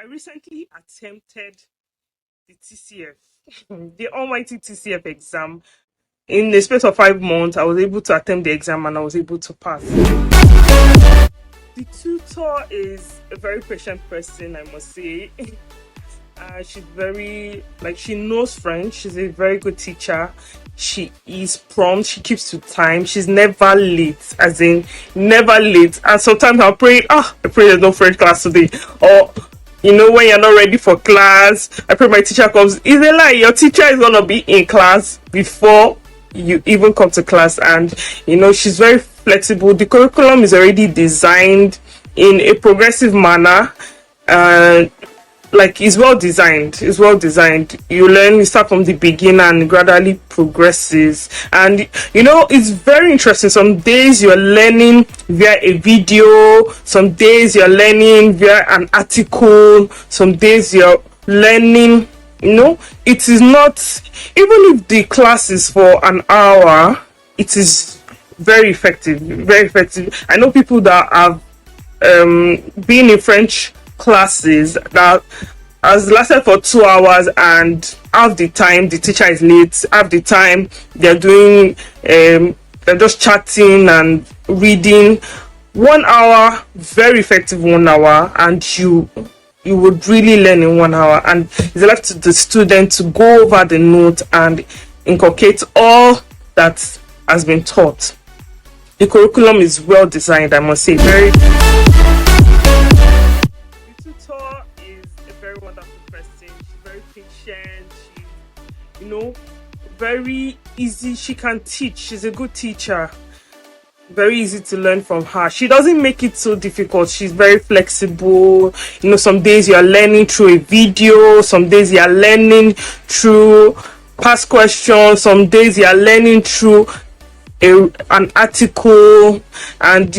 I recently attempted the TCF, the almighty TCF exam. In the space of 5 months, I was able to attempt the exam and I was able to pass. The tutor is a very patient person, I must say. She's very, she knows French. She's a very good teacher. She is prompt. She keeps to time. She's never late, as in never late. And sometimes I pray there's no French class today. Or, when you're not ready for class, I pray my teacher comes. It's a lie. Your teacher is going to be in class before you even come to class. And, she's very flexible. The curriculum is already designed in a progressive manner. It's well designed. You start from the beginning and gradually progresses. And it's very interesting. Some days you're learning via a video, some days you're learning via an article, some days you're learning, it is not, even if the class is for an hour, it is very effective. I know people that have been in French classes that has lasted for 2 hours, and half the time the teacher is late, half the time they're doing they're just chatting and reading. 1 hour, very effective 1 hour, and you would really learn in 1 hour. And it's left to the student to go over the note and inculcate all that has been taught. The curriculum is well designed, I must say. Very wonderful person. She's very patient. She's, very easy. She can teach. She's a good teacher. Very easy to learn from her. She doesn't make it so difficult. She's very flexible. Some days you are learning through a video. Some days you are learning through past questions. Some days you are learning through an article. And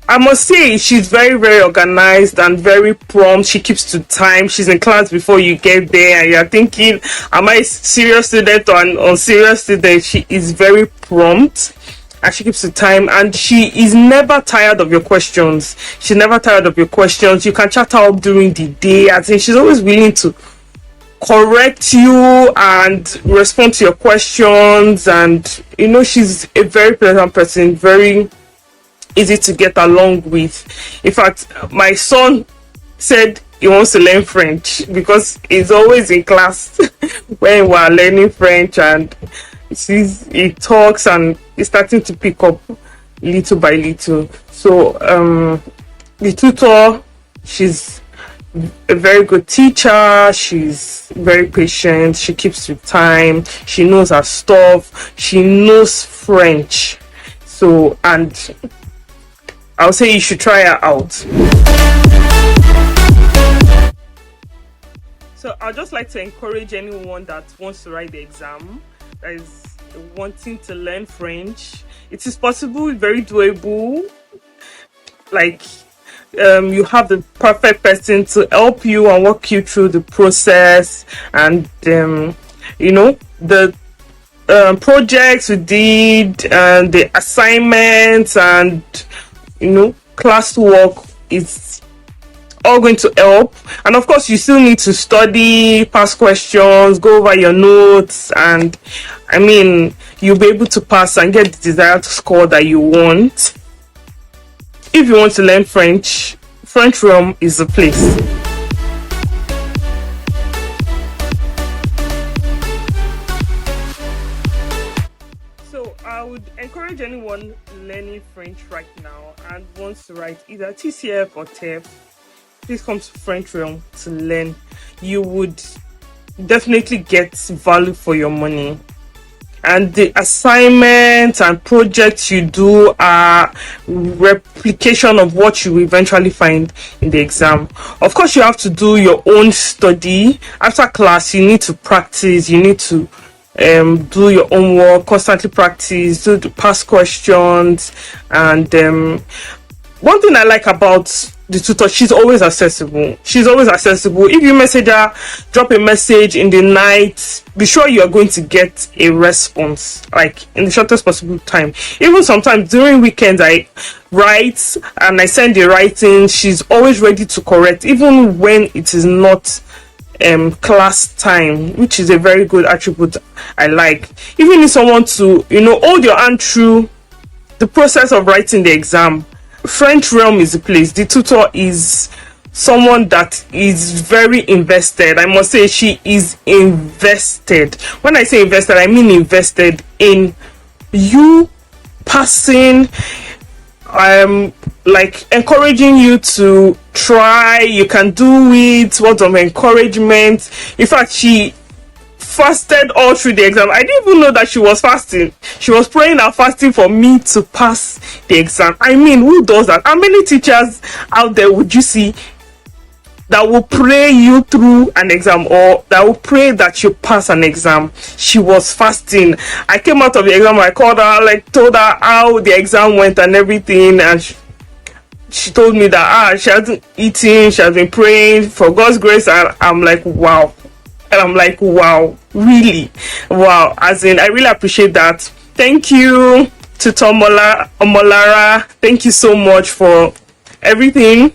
I must say she's very, very organized and very prompt. She keeps to time. She's in class before you get there and you're thinking, am I a serious student or an unserious student? She is very prompt and she keeps to time, and she is never tired of your questions. She's never tired of your questions. You can chat her up during the day. I think she's always willing to correct you and respond to your questions. And she's a very pleasant person, very easy to get along with. In fact, my son said he wants to learn French because he's always in class when we're learning French, and he talks and he's starting to pick up little by little. So the tutor, she's a very good teacher. She's very patient. She keeps to time. She knows her stuff. She knows French. So, and I'll say you should try her out. So I'd just like to encourage anyone that wants to write the exam, that is wanting to learn French. It is possible, very doable. You have the perfect person to help you and walk you through the process. And the projects we did and the assignments and classwork is all going to help. And of course, you still need to study past questions, go over your notes, and you'll be able to pass and get the desired score that you want. If you want to learn French Realm is the place. I would encourage anyone learning French right now and wants to write either TCF or TEF, please come to French Realm to learn. You would definitely get value for your money. And the assignments and projects you do are replication of what you eventually find in the exam. Of course, you have to do your own study. After class, you need to practice. You need to do your own work, constantly practice, do the past questions. And one thing I like about the tutor, she's always accessible. She's always accessible. If you message her, drop a message in the night, be sure you are going to get a response, like in the shortest possible time. Even sometimes during weekends, I write and I send the writing. She's always ready to correct, even when it is not class time, which is a very good attribute I like. If you need someone to, hold your hand through the process of writing the exam, French Realm is the place. The tutor is someone that is very invested. I must say she is invested. When I say invested, I mean invested in you passing, like encouraging you to try. You can do it. Words of encouragement. In fact, she fasted all through the exam. I didn't even know that she was fasting. She was praying and fasting for me to pass the exam. I mean, who does that? How many teachers out there would you see that will pray you through an exam, or that will pray that you pass an exam? She was fasting. I came out of the exam, I called her, told her how the exam went and everything, and she told me that she hasn't eaten, she has been praying for God's grace, and I'm like, wow. And I'm like, wow, really? Wow. As in, I really appreciate that. Thank you, Tutor Omolara. Thank you so much for everything.